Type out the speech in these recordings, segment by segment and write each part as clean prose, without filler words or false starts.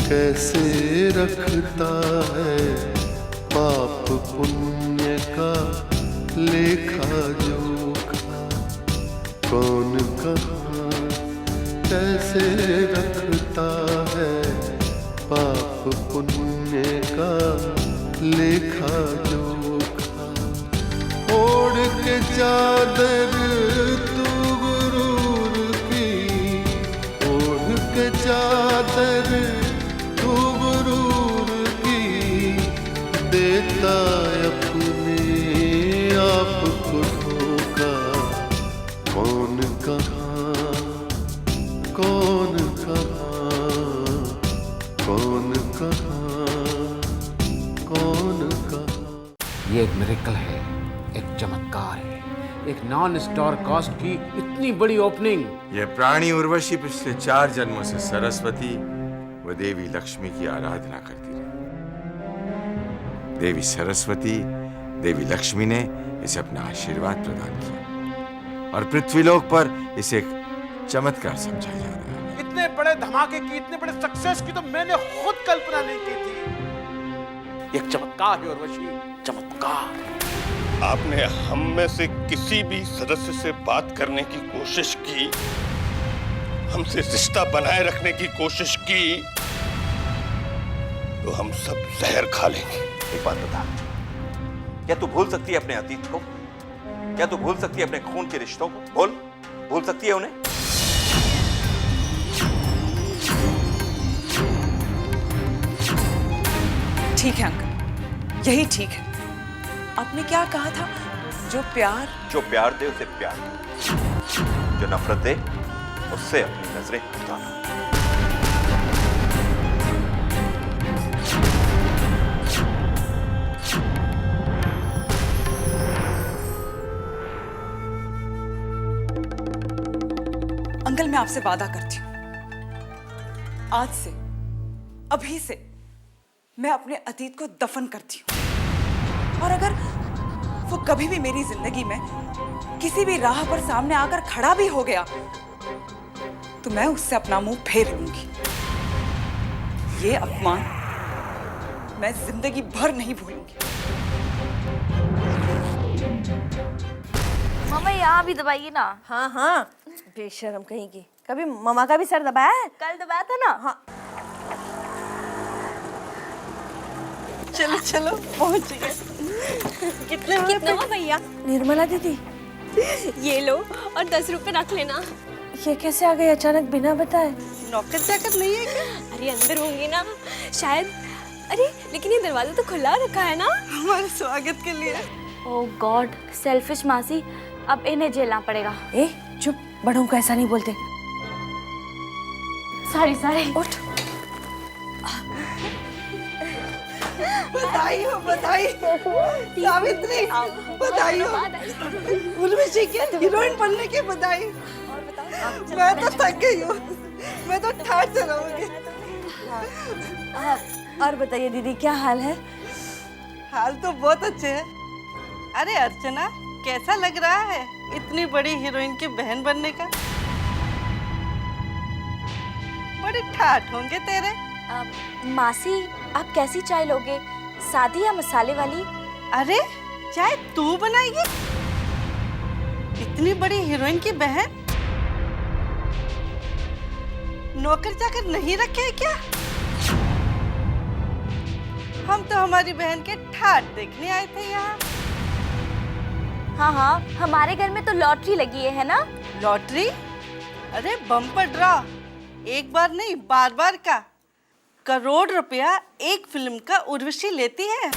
कैसे रखता है पाप पुण्य का लेखा जोखा। कौन कहाँ कैसे रखता है पाप पुण्य का लेखा जोखा। ओढ़ के चादर तू गुरूर की, ओढ़ के चादर तू गुरूर की, देता अपने आप को धोखा। कौन कहाँ कौन कहाँ कौन कहाँ कौन कहाँ। ये एक मिरेकल है, एक चमत्कार है, एक नॉन स्टार कास्ट की इतनी बड़ी ओपनिंग। ये प्राणी उर्वशी पिछले 4 जन्मों से सरस्वती व देवी लक्ष्मी की आराधना करती रही। देवी सरस्वती, देवी लक्ष्मी ने इसे अपना आशीर्वाद प्रदान किया और पृथ्वीलोक पर इसे एक चमत्कार समझा जा रहा है। इतने बड़े धमाके की, इतने बड़े सक्सेस की तो मैंने खुद कल्पना नहीं की थी। एक चमत्कार है उर्वशी, चमत्कार। आपने हम में से किसी भी सदस्य से बात करने की कोशिश की, हमसे रिश्ता बनाए रखने की कोशिश की, तो हम सब जहर खा लेंगे। एक बात बता, क्या तू भूल सकती है अपने अतीत को? क्या तू भूल सकती है अपने खून के रिश्तों को? भूल सकती है उन्हें? ठीक है अंकल, यही ठीक है। आपने क्या कहा था? जो प्यार दे उसे प्यार दो, जो नफरत दे उससे अपनी नजरें हटा लो। अंकल, मैं आपसे वादा करती हूँ, आज से, अभी से मैं अपने अतीत को दफन करती हूँ। और अगर वो कभी भी मेरी जिंदगी में किसी भी राह पर सामने आकर खड़ा भी हो गया तो मैं उससे अपना मुंह फेर लूंगी। ये अपमान मैं जिंदगी भर नहीं भूलूंगी। मामा यहाँ भी दबाइए ना। हाँ हाँ, बेशर्म कहीं की। कभी मामा का भी सर दबाया है? कल दबाया था ना। हाँ। चलो चलो पहुंच गए। कितने हुआ भैया? निर्मला दीदी, ये लो और 10 रुपए रख लेना। ये कैसे आ गई अचानक बिना बताए? नौकर चाकर नहीं है क्या? अरे अंदर होंगी ना शायद। अरे लेकिन ये दरवाजा तो खुला रखा है ना। हमारे स्वागत के लिए। ओह गॉड, सेल्फिश मासी, अब इन्हें झेलना पड़ेगा। ए चुप, बड़ों को ऐसा नहीं बोलते। सॉरी उठ। बधाई हो, बधाई सावित्री, बधाई हो। उर्वशी के हीरोइन बनने की बधाई। मैं तो थक गई हूँ, मैं तो ठाठ से रहूंगी। और बताइए दीदी, क्या हाल है? हाल तो बहुत अच्छे है। अरे अर्चना, कैसा लग रहा है इतनी बड़ी हीरोइन की बहन बनने का? बड़े ठाठ होंगे तेरे। मासी, आप कैसी चाय लोगे, सादी या मसाले वाली? अरे चाय तू बनाएगी? इतनी बड़ी हीरोइन की बहन? नौकर चाकर नहीं रखे हैं क्या? हम तो हमारी बहन के ठाठ देखने आए थे यहाँ। हाँ, हमारे घर में तो लॉटरी लगी है ना। लॉटरी? अरे बम्पर ड्रॉ, एक बार नहीं बार बार का। करोड़ रुपया एक फिल्म का उर्वशी लेती है।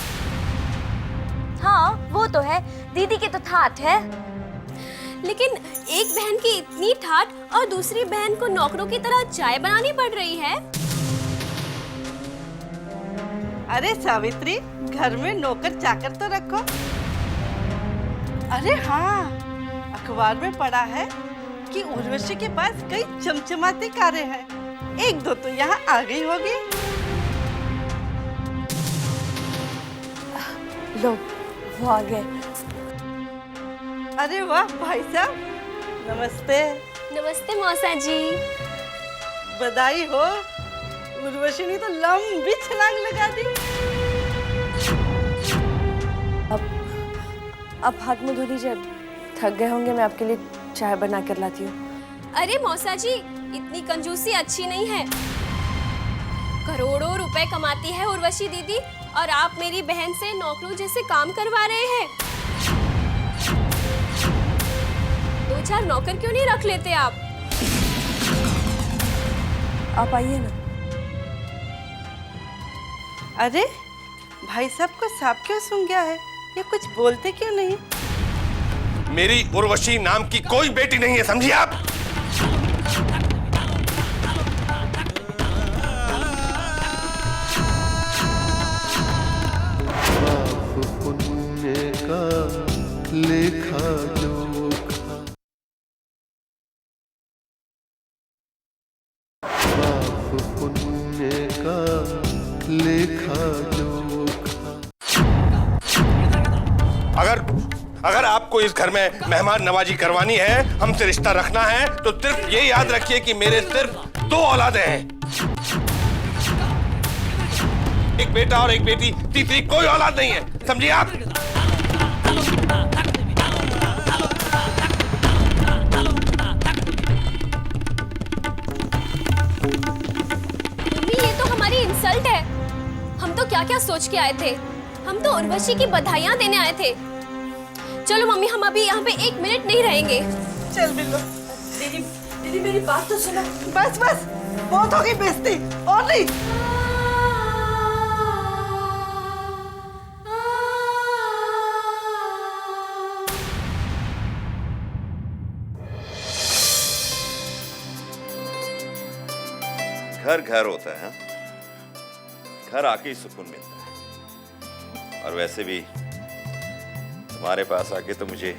हाँ वो तो है, दीदी की तो ठाठ है। लेकिन एक बहन की इतनी ठाठ और दूसरी बहन को नौकरों की तरह चाय बनानी पड़ रही है। अरे सावित्री, घर में नौकर चाकर तो रखो। अरे हाँ, अखबार में पढ़ा है कि उर्वशी के पास कई चमचमाती कारें हैं। एक दो तो यहाँ आ गई होगी। लो, वो आ गए। अरे वाह भाई साहब, नमस्ते। नमस्ते मौसा जी। बधाई हो, उर्वशी ने तो लंबी छलांग लगा दी। अब हाथ मुंह धो लीजिए, थक गए होंगे, मैं आपके लिए चाय बना कर लाती हूँ। अरे मौसा जी, इतनी कंजूसी अच्छी नहीं है। करोड़ों रुपए कमाती है उर्वशी दीदी और आप मेरी बहन से नौकरों जैसे काम करवा रहे हैं। 2-4 नौकर क्यों नहीं रख लेते आप? आप आइए ना। अरे भाई साहब को सांप क्यों सूंघ गया है? ये कुछ बोलते क्यों नहीं? मेरी उर्वशी नाम की कोई बेटी नहीं है, समझिए आप। पाप पुण्य का लेखा जोखा, पाप पुण्य का लेखा जोखा। अगर आपको इस घर में मेहमान नवाजी करवानी है, हमसे रिश्ता रखना है, तो सिर्फ ये याद रखिए कि मेरे सिर्फ 2 औलादें हैं। एक बेटा और एक बेटी, तीसरी कोई औलाद नहीं है, समझिए आप। मम्मी, ये तो हमारी इंसल्ट है। हम तो क्या क्या सोच के आए थे। हम तो उर्वशी की बधाइयां देने आए थे। चलो मम्मी, हम अभी यहाँ पे 1 मिनट नहीं रहेंगे। चल बिल्लो। दीदी, दीदी मेरी बात तो सुनो। बस बस, बहुत हो गई बेइज्जती, और नहीं। घर घर होता है, घर आके ही सुकून मिलता है। और वैसे भी तुम्हारे पास आके तो मुझे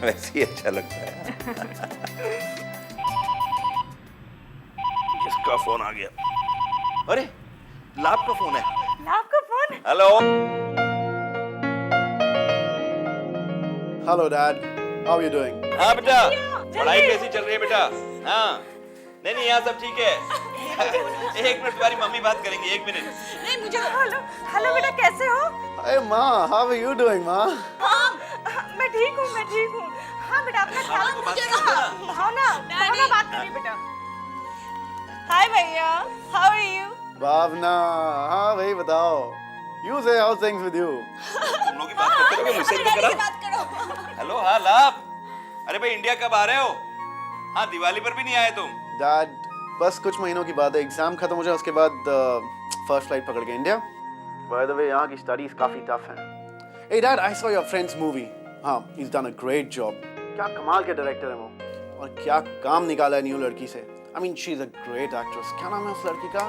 वैसे ही अच्छा लगता है। किसका फोन आ गया? अरे लाभ का फोन है। लाभ का phone? Hello. Hello, Dad. How are you doing? हाँ बेटा, पढ़ाई कैसी चल रही है बेटा? हाँ, नहीं यहाँ सब ठीक है। 1 मिनट, तुम्हारी मम्मी बात करेंगी, 1 मिनट। नहीं मुझे। हेलो हेलो बेटा, कैसे हो? Hey, Ma. How are you doing, Ma? हाँ, मैं ठीक हूँ, मैं ठीक हूँ। हाँ बेटा, अपना ख्याल रखो। भावना, भावना बात कर रही है बेटा। हाय भैया, हाउ आर यू? भावना, हाँ भाई बताओ। You say how's things with you? तुम लोग की बात करते रहोगे, मुझसे नहीं करा? बात करो। हेलो, हाँ लाभ। अरे भाई, इंडिया कब आ रहे हो? हाँ, दिवाली पर भी नहीं आए तुम। Dad, बस कुछ महीनों की बात है। एग्जाम खत्म हो जाए उसके बाद फर्स्ट फ्लाइट पकड़ के इंडिया। By the way, यहाँ की स्टडीज काफी टफ हैं। Hey Dad, I saw your friend's movie. हाँ, he's done a great job. क्या कमाल के डायरेक्टर है वो, और क्या काम निकाला है न्यू लड़की से। I mean, she's a great actress. क्या नाम है उस लड़की का?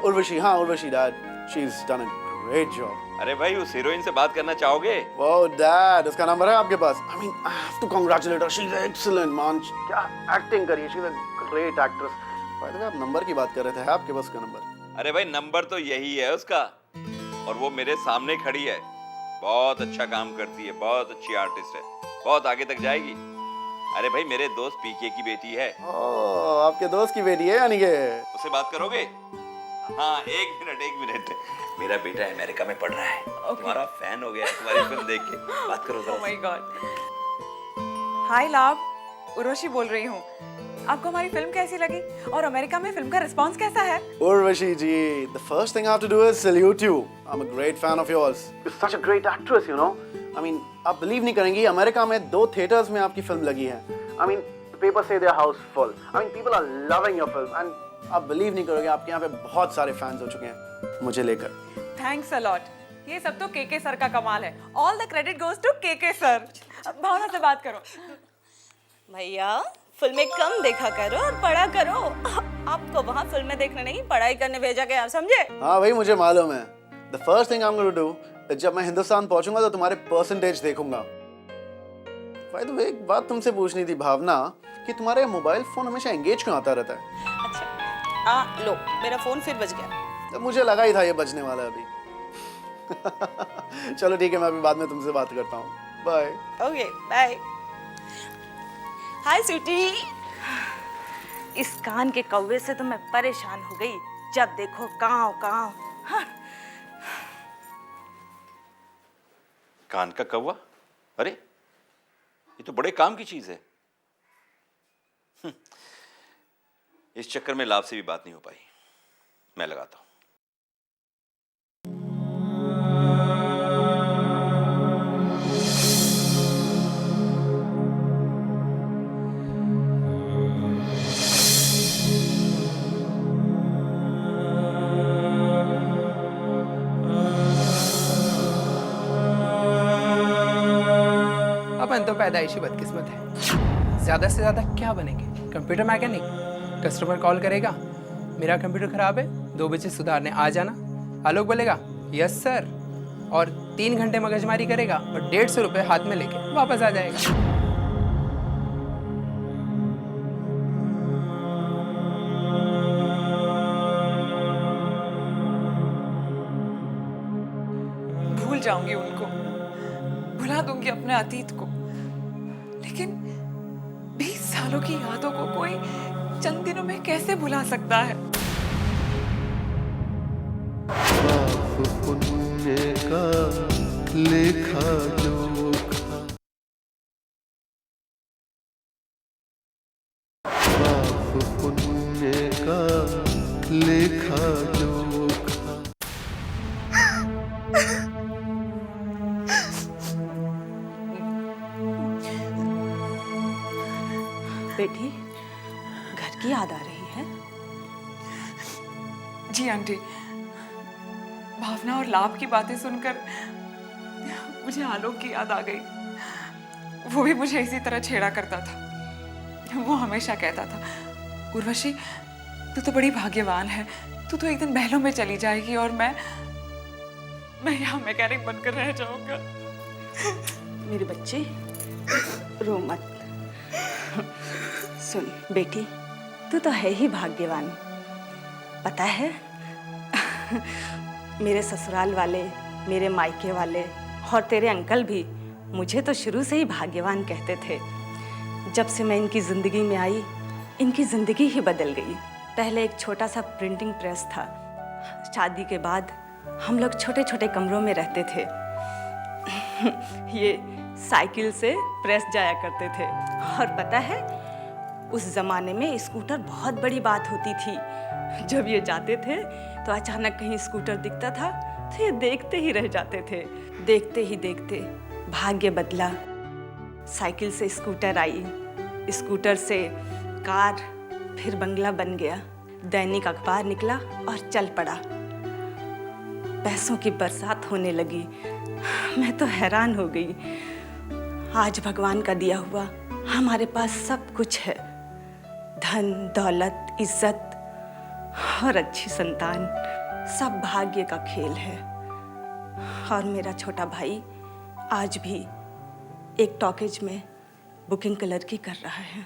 उर्वशी, हाँ Urvashi Dad. She's done a great job. अरे भाई, उस हीरोइन से बात करना चाहोगे? Wow, Dad, उसका नंबर है आपके पास? I mean, I have to congratulate her. She's excellent, man. क्या acting करी है? She's a great actress. By the way, आप नंबर की बात कर रहे थे, है आपके पास का नंबर? अरे भाई, नंबर तो यही है उसका, और वो मेरे सामने खड़ी है। बहुत अच्छा काम करती है, बहुत अच्छी आर्टिस्ट है, बहुत आगे तक जाएगी। अरे भाई, मेरे दोस्त पीके की बेटी है। ओह, आपके दोस्त की बेटी है यानी कि? उससे बात करोगे? हाँ, 1 मिनट। मेरा बेटा अमेरिका में पढ़ रहा है, तुम्हारा फैन हो गया है तुम्हारी फिल्म देख के। बात करो जरा। Oh my God. हाय लाभ, उर्वशी बोल रही हूँ। आपको हमारी फिल्म कैसी लगी और अमेरिका में फिल्म का रिस्पांस कैसा है? Urvashi ji, the first thing I have to do is salute you. I'm a great fan of yours. You're such a great actress, you know. I mean, आप believe नहीं करेंगी, America में 2 theatres में आपकी film लगी है। I mean, the papers say they're house full. I mean, people are loving your film, and आप believe नहीं करोगे, आपके यहाँ पे बहुत सारे फैंस हो चुके हैं मुझे लेकर। Thanks a lot. ये सब तो केके सर का कमाल है। All the credit goes to KK sir. Bhavna से बात करो। भैया, फिल्में कम देखा करो और पढ़ा करो। आपको वहाँ फिल्में देखने नहीं, पढ़ाई करने भेजा गया, समझे? हाँ भाई, मुझे मालूम है। The first thing I'm going to do, जब मैं हिंदुस्तान पहुंचूंगा तो तुम्हारे परसेंटेज देखूंगा। By the way, एक बात तुमसे पूछनी थी भावना, कि तुम्हारे मोबाइल फोन हमेशा एंगेज क्यों आता रहता है? अच्छा, लो मेरा फोन फिर बज गया। तो मुझे लगा ही था ये बजने वाला है अभी। चलो ठीक है, मैं अभी बाद में तुमसे बात करता हूँ। Bye. Okay, bye. Hi sweetie. इस कान के कौवे से तो मैं परेशान हो गई। जब देखो कांव कांव। हाँ। कान का कौवा? अरे ये तो बड़े काम की चीज है। इस चक्कर में लाभ से भी बात नहीं हो पाई। मैं लगाता हूं। अपन तो पैदाइशी बदकिस्मत है। ज्यादा से ज्यादा क्या बनेंगे? Computer mechanic. कस्टमर कॉल करेगा, मेरा कंप्यूटर खराब है, 2 बजे सुधारने आ जाना। आलोक बोलेगा यस सर, और 3 घंटे मगजमारी करेगा और 150 रुपये हाथ में लेके वापस आ जाएगा। भूल जाऊंगी उनको, भुला दूंगी अपने अतीत को, लेकिन 20 सालों की यादों को कोई चंद दिनों में कैसे भुला सकता है? पाप पुण्य का लेखा जोखा, पाप पुण्य का लेखा जोखा। बेटी, घर की याद आ रही है? जी आंटी, भावना और लाभ की बातें सुनकर मुझे आलोक की याद आ गई। वो भी मुझे इसी तरह छेड़ा करता था। वो हमेशा कहता था, उर्वशी तू तो बड़ी भाग्यवान है, तू तो एक दिन महलों में चली जाएगी और मैं यहाँ मैकेनिक बनकर रह जाऊंगा। मेरे बच्चे, रो मत। सुन बेटी, तू तो है ही भाग्यवान। पता है मेरे ससुराल वाले, मेरे मायके वाले और तेरे अंकल भी मुझे तो शुरू से ही भाग्यवान कहते थे। जब से मैं इनकी ज़िंदगी में आई, इनकी ज़िंदगी ही बदल गई। पहले एक छोटा सा प्रिंटिंग प्रेस था। शादी के बाद हम लोग छोटे छोटे कमरों में रहते थे। ये साइकिल से प्रेस जाया करते थे। और पता है, उस ज़माने में स्कूटर बहुत बड़ी बात होती थी। जब ये जाते थे तो अचानक कहीं स्कूटर दिखता था तो ये देखते ही रह जाते थे। देखते ही देखते भाग्य बदला। साइकिल से स्कूटर आई, स्कूटर से कार, फिर बंगला बन गया। दैनिक अखबार निकला और चल पड़ा। पैसों की बरसात होने लगी। मैं तो हैरान हो गई। आज भगवान का दिया हुआ हमारे पास सब कुछ है। धन, दौलत, इज्जत और अच्छी संतान, सब भाग्य का खेल है। और मेरा छोटा भाई आज भी एक टॉकीज में बुकिंग कलर की कर रहा है।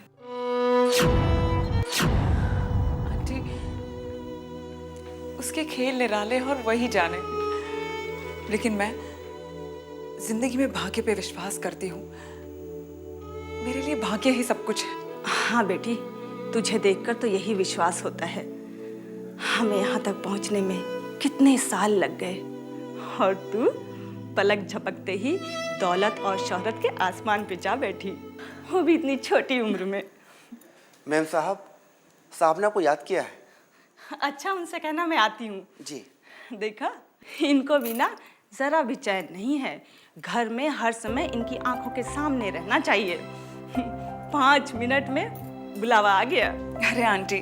आंटी, उसके खेल निराले और वही जाने, लेकिन मैं जिंदगी में भाग्य पे विश्वास करती हूँ। मेरे लिए भाग्य ही सब कुछ है। हाँ बेटी, तुझे देखकर तो यही विश्वास होता है। हमें यहाँ तक पहुँचने में कितने साल लग गए और तू पलक झपकते ही दौलत और शोहरत के आसमान पे जा बैठी, वो भी इतनी छोटी उम्र में। मैम साहब ने आपको याद किया है। अच्छा, उनसे कहना मैं आती हूँ। जी। देखा, इनको भी ना जरा भी चैन नहीं है। घर में हर समय इनकी आंखों के सामने रहना चाहिए। 5 मिनट में बुलावा आ गया। अरे आंटी,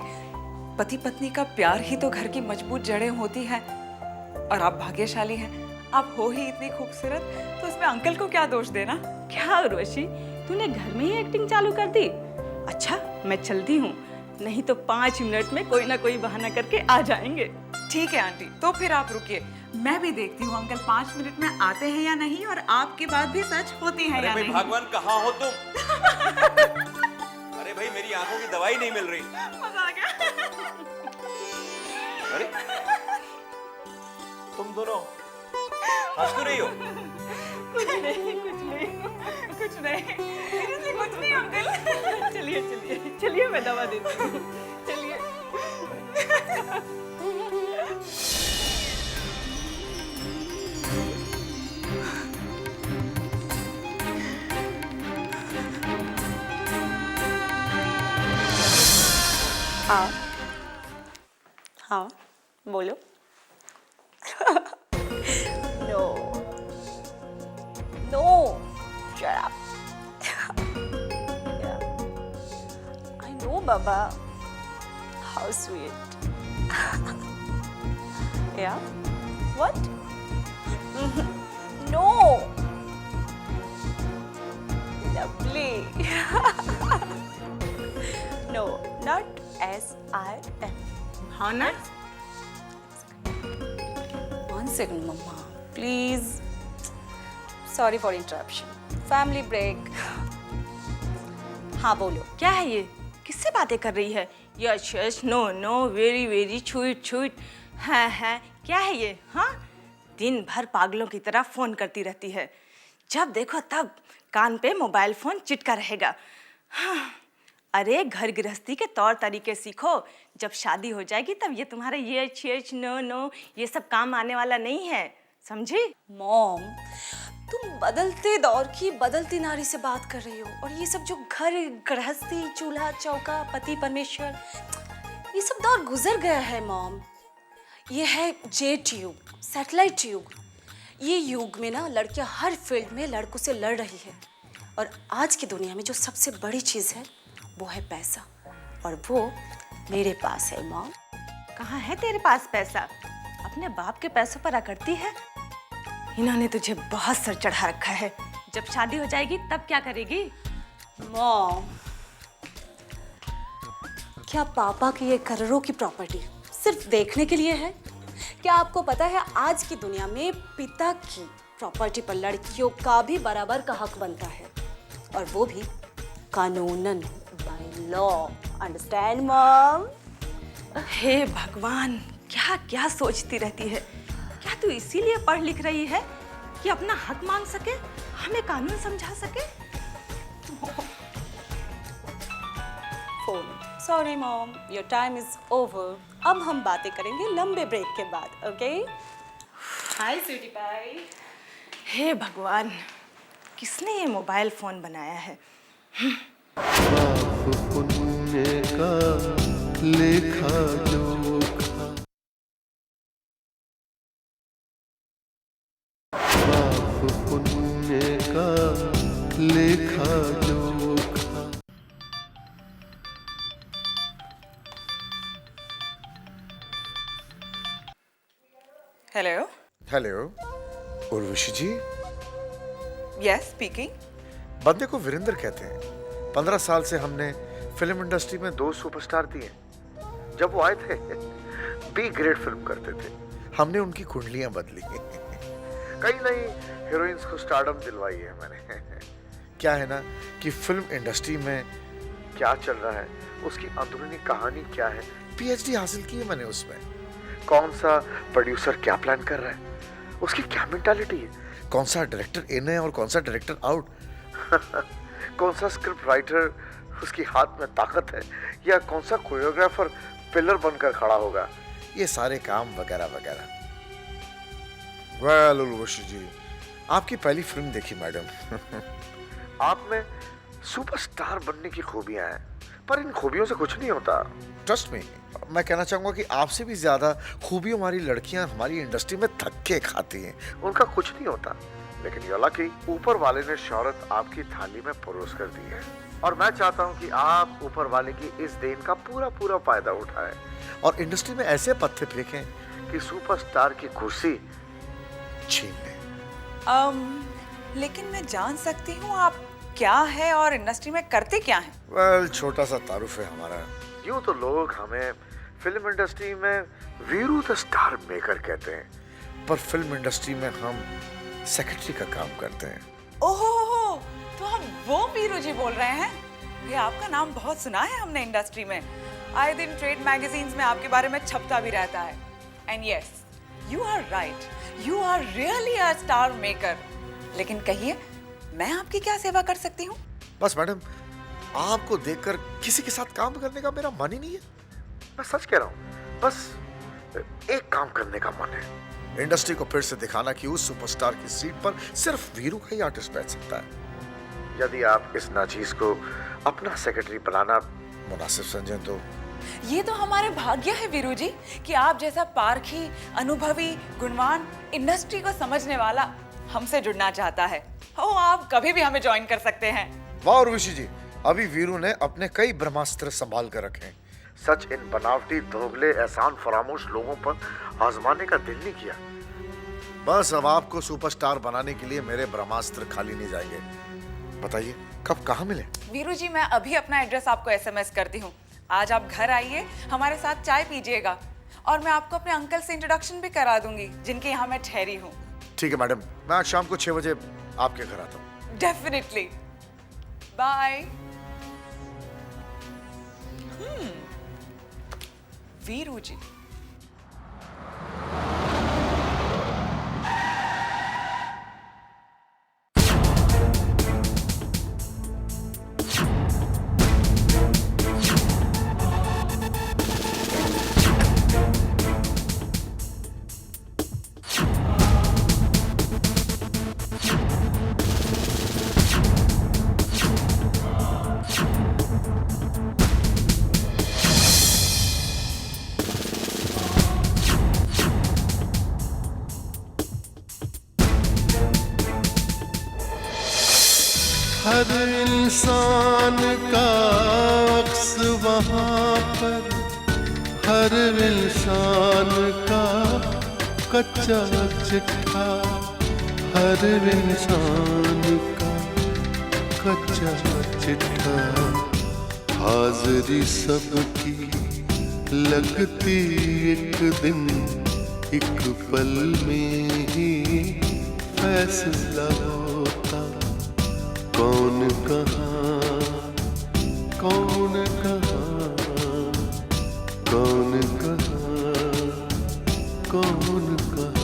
पति पत्नी का प्यार ही तो घर की मजबूत जड़ें होती है। और आप भाग्यशाली हैं, आप हो ही इतनी खूबसूरत, तो उसमें अंकल को क्या दोष देना? क्या उर्वशी, तूने घर में ही एक्टिंग चालू कर दी? अच्छा, मैं चलती हूँ, नहीं तो 5 मिनट में कोई ना कोई बहाना करके आ जाएंगे। ठीक है आंटी, तो फिर आप रुकिए, मैं भी देखती हूँ अंकल 5 मिनट में आते हैं या नहीं, और आपकी बात भी सच होती है या नहीं। भगवान कहाँ हो तुम? अरे भाई, मेरी आंखों की दवाई नहीं मिल रही। मजा आ गया। अरे तुम दोनों हंस क्यों रही हो? कुछ नहीं सीरियसली कुछ नहीं अंकल। चलिए चलिए चलिए, मैं दवा देती हूँ, चलिए। हाँ हाँ बोलो। No no shut up. Yeah. I know, Baba. How sweet. Yeah? What? No. Lovely. No, not as I am. हाँ ना? One second, Mama. Please. Sorry for interruption. Family break. हाँ बोलो, क्या है ये? किससे बातें कर रही है? Yes yes, no no, very very, छुट छुट, हाँ, क्या है ये? हाँ, दिन भर पागलों की तरह फोन करती रहती है। जब देखो तब कान पे मोबाइल फोन चिटका रहेगा। हाँ, अरे घर गृहस्थी के तौर तरीके सीखो। जब शादी हो जाएगी तब ये तुम्हारे यस नो नो ये सब काम आने वाला नहीं है, समझी? मॉम, तुम बदलते दौर की बदलती नारी से बात कर रही हो, और ये सब जो घर गृहस्थी, चूल्हा चौका, पति परमेश्वर, ये सब दौर गुजर गया है मॉम। ये है जेट युग, सैटेलाइट युग। ये युग में ना लड़कियां हर फील्ड में लड़कों से लड़ रही है, और आज की दुनिया में जो सबसे बड़ी चीज़ है वो है पैसा, और वो मेरे पास है मॉम। कहाँ है तेरे पास पैसा? अपने बाप के पैसों पर अकड़ती है। इन्होंने तुझे बहुत सर चढ़ा रखा है। जब शादी हो जाएगी तब क्या करेगी? मॉम, क्या पापा की ये करोड़ों की प्रॉपर्टी सिर्फ देखने के लिए है? क्या आपको पता है आज की दुनिया में पिता की प्रॉपर्टी पर लड़कियों का भी बराबर का हक बनता है, और वो भी कानूनन, बाय लॉ। Understand mom? हे भगवान, क्या क्या सोचती रहती है? क्या तू इसीलिए पढ़ लिख रही है कि अपना हक मांग सके, हमें कानून समझा सके? Phone. Sorry mom, your time is over. अब हम बातें करेंगे लंबे ब्रेक के बाद, ओके? हाय स्वीटी पाई। हे भगवान, किसने ये मोबाइल फोन बनाया है? पाप पुण्य का लेखा जोखा, पाप पुण्य का लेखा जोखा। Hello. Hello, Urvashi ji. Yes, speaking. बंदे को वीरेंद्र कहते हैं। 15 साल से हमने फिल्म इंडस्ट्री में 2 सुपरस्टार दिए। जब वो आए थे बी ग्रेड फिल्म करते थे, हमने उनकी कुंडलियां बदली। कई नई हीरोइंस को स्टारडम दिलवाई है मैंने। क्या है ना कि फिल्म इंडस्ट्री में क्या चल रहा है, उसकी अंदरूनी कहानी क्या है, पीएचडी हासिल की है मैंने उसमें। कौन सा प्रोड्यूसर क्या प्लान कर रहा है, उसकी क्या मेंटालिटी है, कौन सा डायरेक्टर इन है और कौन सा डायरेक्टर आउट, कौन सा स्क्रिप्ट राइटर उसकी हाथ में ताकत है, या कौन सा कोरियोग्राफर पिलर बनकर खड़ा होगा, ये सारे काम वगैरह वगैरह। वेल उर्वशी जी, आपकी पहली फिल्म देखी मैडम। आप में सुपरस्टार बनने की खूबियां हैं, पर इन खूबियों से कुछ नहीं होता। ट्रस्ट मी, मैं कहना चाहूंगा कि आपसे भी ज्यादा खूबियों वाली लड़कियां हमारी इंडस्ट्री में धक्के खाती हैं, उनका कुछ नहीं होता। लेकिन ये लकी, ऊपर वाले ने शौहरत आपकी थाली में परोस कर दी है, और मैं चाहता हूं कि आप ऊपर वाले की इस देन का पूरा पूरा फायदा उठाएं और इंडस्ट्री में ऐसे पत्ते फेंकें कि सुपरस्टार की कुर्सी छीन लें। लेकिन मैं जान सकती हूँ आप क्या है और इंडस्ट्री में करते क्या हैं? वेल, छोटा सा तारुफ है हमारा। यूं तो लोग हमें फिल्म इंडस्ट्री में वीरू द स्टार मेकर कहते हैं, पर फिल्म इंडस्ट्री में हम सेक्रेटरी का काम करते हैं। ओहो, तो हम वो वीरू जी बोल रहे हैं? ये आपका नाम बहुत सुना है हमने इंडस्ट्री में। आए दिन ट्रेड मैगजीन्स में आपके बारे में छपता भी रहता है। And yes, you are right, you are really a star maker. लेकिन कहिए, मैं आपकी क्या सेवा कर सकती हूँ? बस मैडम, आपको देखकर किसी के साथ काम करने का मेरा मन ही नहीं है। मैं सच कह रहा हूँ, बस एक काम करने का मन है। इंडस्ट्री को फिर से दिखाना कि उस सुपरस्टार की सीट पर सिर्फ वीरू का ही आर्टिस्ट बैठ सकता है। यदि आप इस नाचीज को अपना सेक्रेटरी बनाना मुनासिब समझें तो। ये तो हमारे भाग्य है वीरू जी कि आप जैसा पारखी, अनुभवी, गुणवान, इंडस्ट्री को समझने वाला हमसे जुड़ना चाहता है। ओ, आप कभी भी हमें ज्वाइन कर सकते हैं। वाह उर्वशी जी, अभी वीरू ने अपने कई ब्रह्मास्त्र संभाल कर रखे हैं। सच इन बनावटी, दोगले, एहसान फरामोश लोगों पर आजमाने का दिल नहीं किया। बस अब आपको सुपरस्टार बनाने के लिए मेरे ब्रह्मास्त्र खाली नहीं जाएंगे। बताइए कब कहाँ मिले? वीरू जी, मैं अभी अपना एड्रेस आपको SMS करती हूँ। आज आप घर आइए, हमारे साथ चाय पीजिएगा और मैं आपको अपने अंकल से इंट्रोडक्शन भी करा दूंगी, जिनके यहाँ मैं ठहरी हूँ। ठीक है मैडम, मैं आज शाम को 6 बजे आपके घर आता हूँ। डेफिनेटली। बाय। वीरू जी, हर इंसान का अक्स वहाँ पर, हर इंसान का कच्चा चिट्ठा, हर इंसान का कच्चा चिट्ठा। हाजिरी सबकी लगती एक दिन, एक पल में ही फैसला होता। कौन कहाँ, कौन कहाँ, कौन कहाँ, कौन कहाँ।